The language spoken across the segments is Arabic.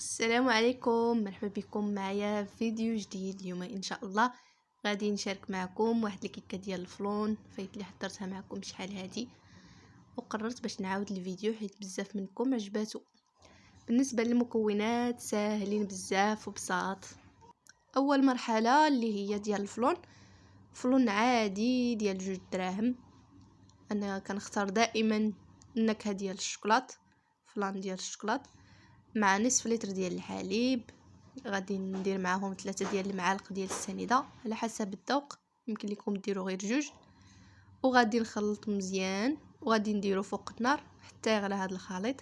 السلام عليكم، مرحبا بكم معايا في فيديو جديد. اليوم ان شاء الله غادي نشارك معكم واحد الكيكه ديال الفلون فايت اللي حضرتها معكم شحال هادي، وقررت باش نعاود الفيديو حيت بزاف منكم عجباتو. بالنسبه للمكونات ساهلين بزاف وبساط. اول مرحله اللي هي ديال الفلون، فلون عادي ديال 2 دراهم. انا كنختار دائما النكهه ديال الشوكولات، فلان ديال الشوكولات مع نصف لتر ديال الحليب. غادي ندير معاهم 3 ديال المعالق ديال السنيده على حسب الذوق، يمكن لكم ديروا غير 2. وغادي نخلط مزيان وغادي نديرو فوق النار حتى يغلى هذا الخليط.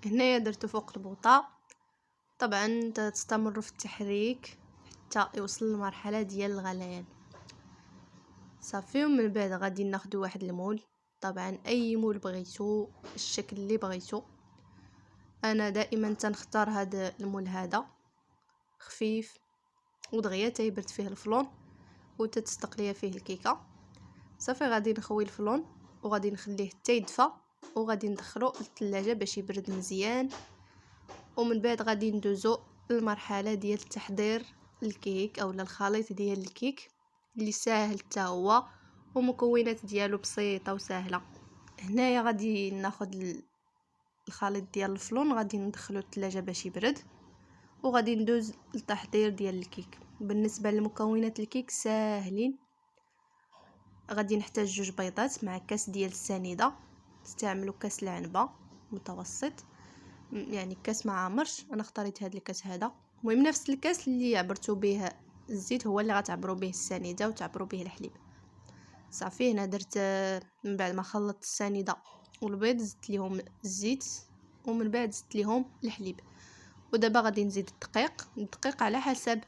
هنايا درتو فوق البوطه. طبعا تستمر في التحريك حتى يوصل للمرحله ديال الغليان صافي. ومن بعد غادي ناخدو واحد المول، طبعا اي مول بغيتو الشكل اللي بغيتو. انا دائما تنختار هذا المول، هذا خفيف ودغيا تيبرد فيه الفلون وتتستقليه فيه الكيكه. صافي غادي نخوي الفلون وغادي نخليه حتى يدفى وغادي ندخلو للثلاجه باش يبرد مزيان. ومن بعد غادي ندوزو للمرحله ديال تحضير الكيك اولا الخليط ديال الكيك اللي ساهل حتى هو ومكونات ديالو بسيطه وسهله. هنايا غادي ناخذ الخليط ديال الفلون غادي ندخلو للثلاجه باش يبرد وغادي ندوز للتحضير ديال الكيك. بالنسبه لمكونات الكيك ساهلين. غادي نحتاج 2 بيضات مع كاس ديال السنيده، استعملوا كاس العنبه متوسط، يعني كاس ما عامرش. انا اختاريت هذا الكاس هذا. المهم نفس الكاس اللي عبرتوا به الزيت هو اللي غتعبروا به السنيده وتعبروا به الحليب. صافي هنا درت من بعد ما خلطت السنيده والبيض زدت ليهم الزيت ومن بعد زدت ليهم الحليب. ودابا غادي نزيد الدقيق على حسب،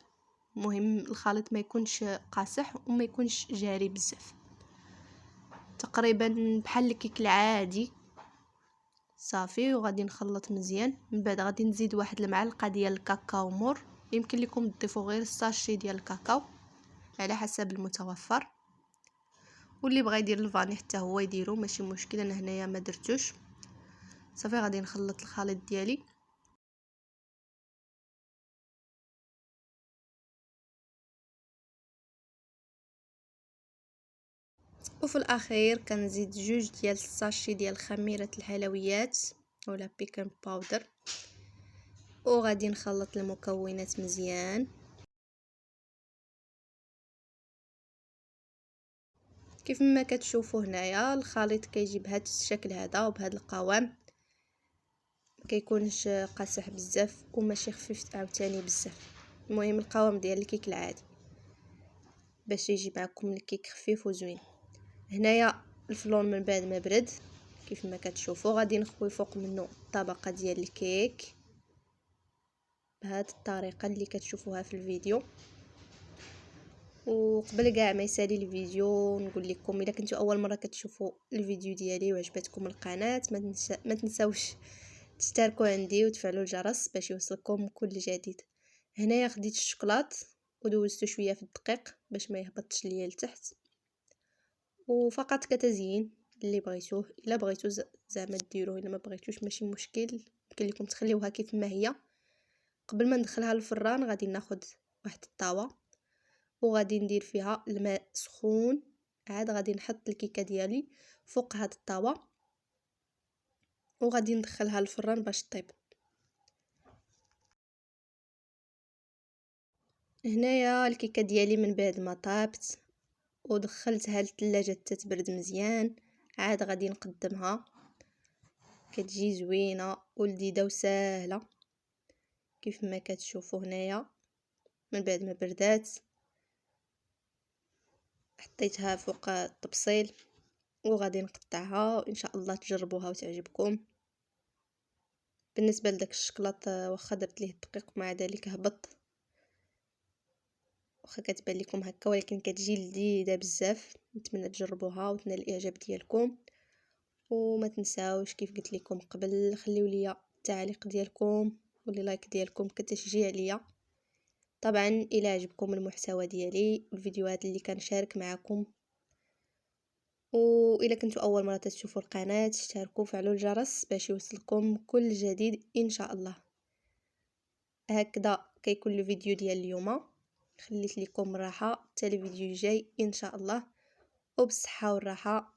مهم الخليط ما يكونش قاصح وما يكونش جاري بزاف، تقريبا بحال الكيك العادي. صافي وغادي نخلط مزيان. من بعد غادي نزيد واحد المعلقه ديال الكاكاو مور، يمكن لكم تضيفوا غير الساشي ديال الكاكاو على حسب المتوفر، واللي بغى يدير الفاني حتى هو يديرو ماشي مشكل، انا هنايا ما درتوش. صافي غادي نخلط الخليط ديالي. وفي الاخير كنزيد 2 ديال الساشي ديال خميره الحلويات ولا بيكن باودر، وغادي نخلط المكونات مزيان. كيف ما كتشوفوا هنايا الخليط كيجي بهذا الشكل هذا وبهذا القوام، ما كيكونش قاصح بزاف وماشي خفيف عاوتاني بزاف. المهم القوام ديال الكيك العادي باش يجي معكم الكيك خفيف وزوين. هنايا الفلون من بعد ما برد كيف ما كتشوفوا غادي نخوي فوق منه طبقه ديال الكيك بهذه الطريقه اللي كتشوفوها في الفيديو. وقبل كاع ما يسالي الفيديو نقول لكم الا كنتو اول مره كتشوفوا الفيديو ديالي وعجبتكم القناه ما تنساوش تشتركوا عندي وتفعلوا الجرس باش يوصلكم كل جديد. هنايا خديت الشوكولات ودوزته شويه في الدقيق باش ما يهبطش ليا لتحت، وفقط كتزيين اللي بغيتوه. الا بغيتو زعما ديروه، الا ما بغيتوش ماشي مشكل، يمكن لكم تخليوها كيف ما هي. قبل ما ندخلها للفران غادي ناخذ واحد الطاوه وغادي ندير فيها الماء سخون، عاد غادي نحط الكيكه ديالي فوق هاد الطاوه وغادي ندخلها للفران باش طيب. هنايا الكيكه ديالي من بعد ما طابت ودخلتها للثلاجه حتى تبرد مزيان، عاد غادي نقدمها. كتجي زوينه ولذيذه وسهله كيف ما كتشوفوا هنايا. من بعد ما بردات حطيتها فوق الطبسيل وغادي نقطعها وان شاء الله تجربوها وتعجبكم. بالنسبه لداك الشكلاط واخا درت ليه الدقيق ومع ذلك هبط، واخا كتبان لكم هكا ولكن كتجي لذيذه بزاف. نتمنى تجربوها وتنال الاعجاب ديالكم. وما تنساوش كيف قلت لكم قبل خليو ليا التعليق ديالكم واللي لايك ديالكم كتشجيع ليا. طبعا الى عجبكم المحتوى ديالي والفيديوهات اللي كنشارك معكم، والى كنتوا اول مره تشوفوا القناه اشتركوا وفعلوا الجرس باش يوصلكم كل جديد ان شاء الله. هكذا كيكون الفيديو ديال اليوم، خليت لكم راحه حتى الفيديو الجاي ان شاء الله، وبالصحه والراحه.